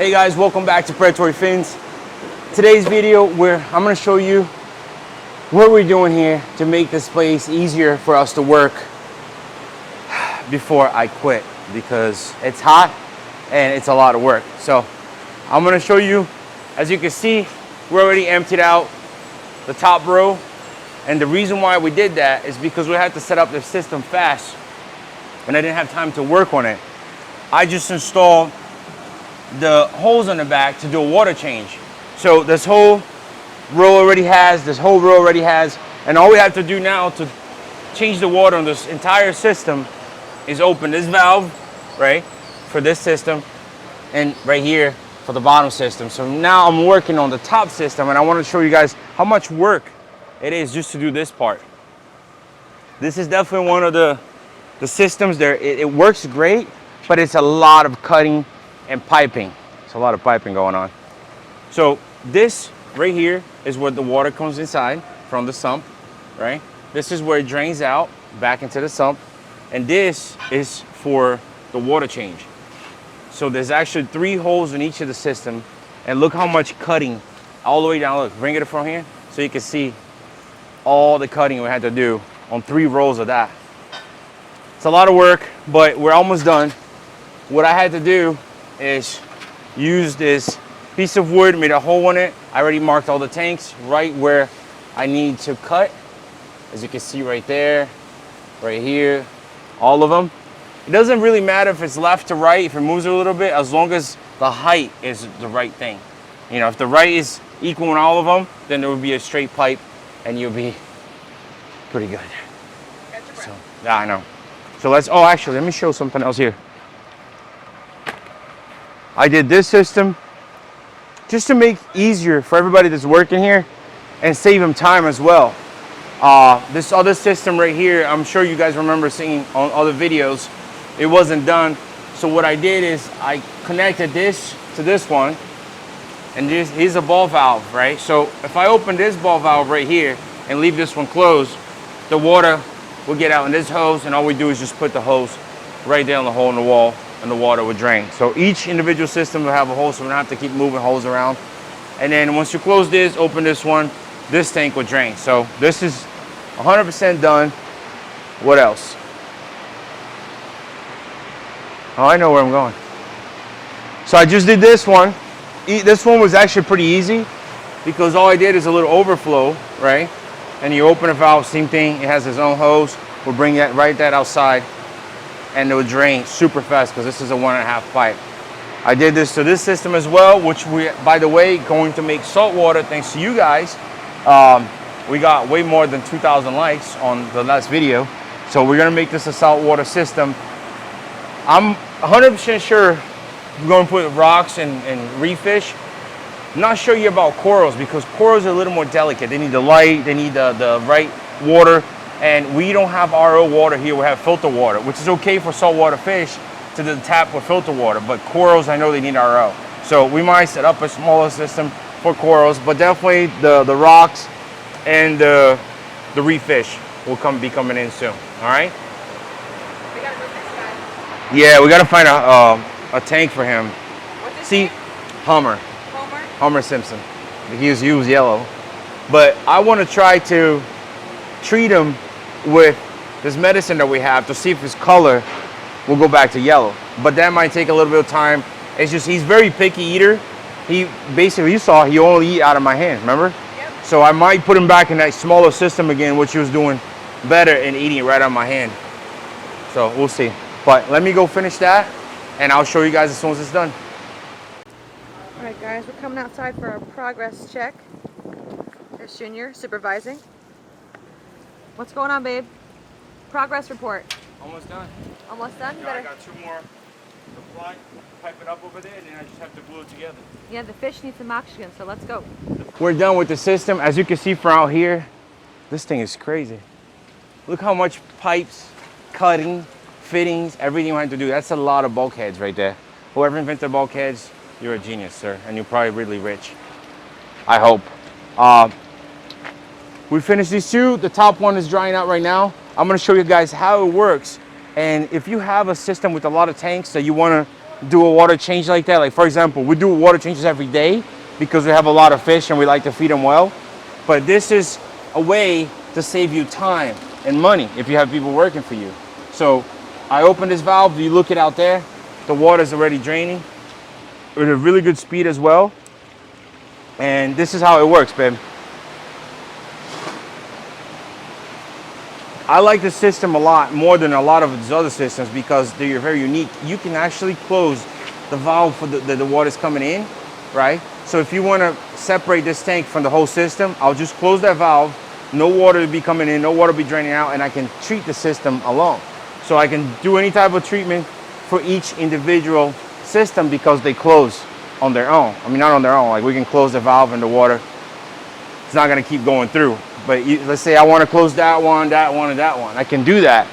Hey guys, welcome back to Predatory Fins. Today's video, I'm going to show you what we're doing here to make this place easier for us to work before I quit, because it's hot and it's a lot of work. So I'm going to show you. As you can see, we already emptied out the top row, and the reason why we did that is because we had to set up the system fast and I didn't have time to work on it. I just installed the hose on the back to do a water change. So this whole row already has, and all we have to do now to change the water on this entire system is open this valve, right, for this system, and right here for the bottom system. So now I'm working on the top system, and I want to show you guys how much work it is just to do this part. This is definitely one of the systems there. It works great, but it's a lot of cutting and piping. It's a lot of piping going on. So this right here is where the water comes inside from the sump, right? This is where it drains out back into the sump, and this is for the water change. So there's actually 3 holes in each of the system, and look how much cutting all the way down. Look, bring it from here so you can see all the cutting we had to do on 3 rows of that. It's a lot of work, but we're almost done. What I had to do is use this piece of wood, made a hole in it. I already marked all the tanks right where I need to cut. As you can see right there, right here, all of them. It doesn't really matter if it's left to right, if it moves a little bit, as long as the height is the right thing. You know, if the right is equal in all of them, then there will be a straight pipe and you'll be pretty good. So, yeah, I know. So actually, let me show something else here. I did this system just to make easier for everybody that's working here and save them time as well. This other system right here, I'm sure you guys remember seeing on other videos, it wasn't done. So what I did is I connected this to this one, and here's a ball valve, right? So if I open this ball valve right here and leave this one closed, the water will get out in this hose, and all we do is just put the hose right there on the hole in the wall, and the water would drain. So each individual system will have a hole, so we don't have to keep moving holes around. And then once you close this, open this one, this tank will drain. So this is 100% done. What else? Oh, I know where I'm going. So I just did this one. This one was actually pretty easy because all I did is a little overflow, right? And you open a valve, same thing. It has its own hose. We'll bring that right outside, and it will drain super fast because this is a 1.5 pipe. I did this to this system as well, which we, by the way, going to make salt water thanks to you guys. We got way more than 2,000 likes on the last video. So we're gonna make this a salt water system. I'm 100% sure we're gonna put rocks and reef fish. I'm not sure yet about corals, because corals are a little more delicate. They need the light, they need the right water. And we don't have RO water here, we have filter water, which is okay for saltwater fish to the tap with filter water, but corals, I know they need RO. So we might set up a smaller system for corals, but definitely the rocks and the reef fish will be coming in soon, all right? We gotta move this guy. Yeah, we gotta find a tank for him. What's his See, name? Homer Simpson. He was yellow. But I wanna try to treat him with this medicine that we have to see if his color will go back to yellow. But that might take a little bit of time. It's just, he's very picky eater. He basically, you saw, he only eat out of my hand, remember? Yep. So I might put him back in that smaller system again, which he was doing better and eating right out of my hand. So we'll see. But let me go finish that, and I'll show you guys as soon as it's done. All right, guys, we're coming outside for a progress check. There's Junior supervising. What's going on, babe? Progress report. Almost done. Almost done? Yeah, I got 2 more to fly, pipe it up over there, and then I just have to glue it together. Yeah, the fish needs some oxygen, so let's go. We're done with the system. As you can see from out here, this thing is crazy. Look how much pipes, cutting, fittings, everything we had to do. That's a lot of bulkheads right there. Whoever invented bulkheads, you're a genius, sir, and you're probably really rich. I hope. We finished these 2. The top one is drying out right now. I'm gonna show you guys how it works. And if you have a system with a lot of tanks that you wanna do a water change like that. Like for example, we do water changes every day because we have a lot of fish and we like to feed them well. But this is a way to save you time and money if you have people working for you. So I open this valve, you look it out there, the water is already draining with a really good speed as well. And this is how it works, babe. I like this system a lot more than a lot of these other systems because they're very unique. You can actually close the valve for the water's coming in, right? So if you want to separate this tank from the whole system, I'll just close that valve, no water to be coming in, no water to be draining out, and I can treat the system alone. So I can do any type of treatment for each individual system because they close on their own. I mean, not on their own, like we can close the valve and the water, it's not gonna keep going through. But let's say I wanna close that one, and that one. I can do that.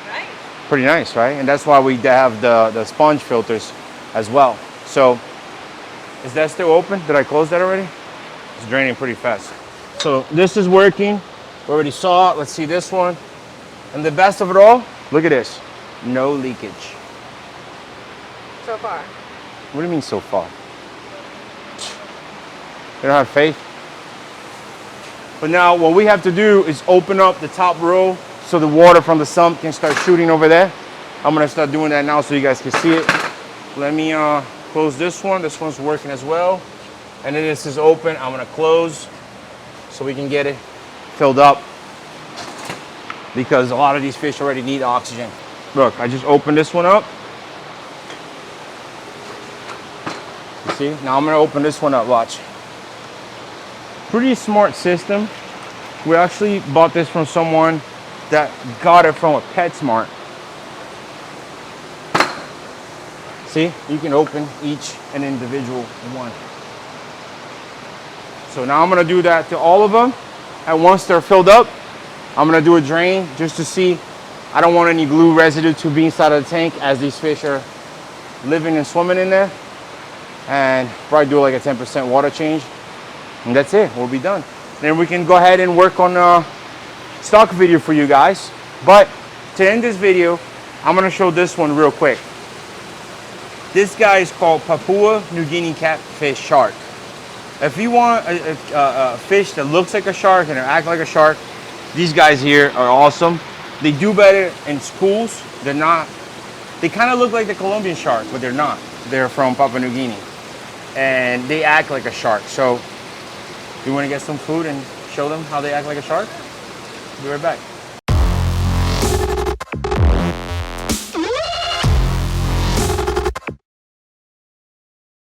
Nice. Pretty nice, right? And that's why we have the sponge filters as well. So, is that still open? Did I close that already? It's draining pretty fast. So this is working. We already saw it. Let's see this one. And the best of it all, look at this. No leakage. So far. What do you mean so far? You don't have faith? But now what we have to do is open up the top row so the water from the sump can start shooting over there. I'm gonna start doing that now so you guys can see it. Let me close this one. This one's working as well. And then this is open. I'm gonna close so we can get it filled up because a lot of these fish already need oxygen. Look, I just opened this one up. You see? Now I'm gonna open this one up, watch. Pretty smart system. We actually bought this from someone that got it from a PetSmart. See, you can open each and individual one. So now I'm gonna do that to all of them. And once they're filled up, I'm gonna do a drain just to see. I don't want any glue residue to be inside of the tank as these fish are living and swimming in there. And probably do like a 10% water change. And that's it, we'll be done. Then we can go ahead and work on a stock video for you guys. But to end this video, I'm gonna show this one real quick. This guy is called Papua New Guinea catfish shark. If you want a fish that looks like a shark and act like a shark, these guys here are awesome. They do better in schools. They're not, they kind of look like the Colombian shark, but they're not. They're from Papua New Guinea. And they act like a shark. So you want to get some food and show them how they act like a shark? Be right back.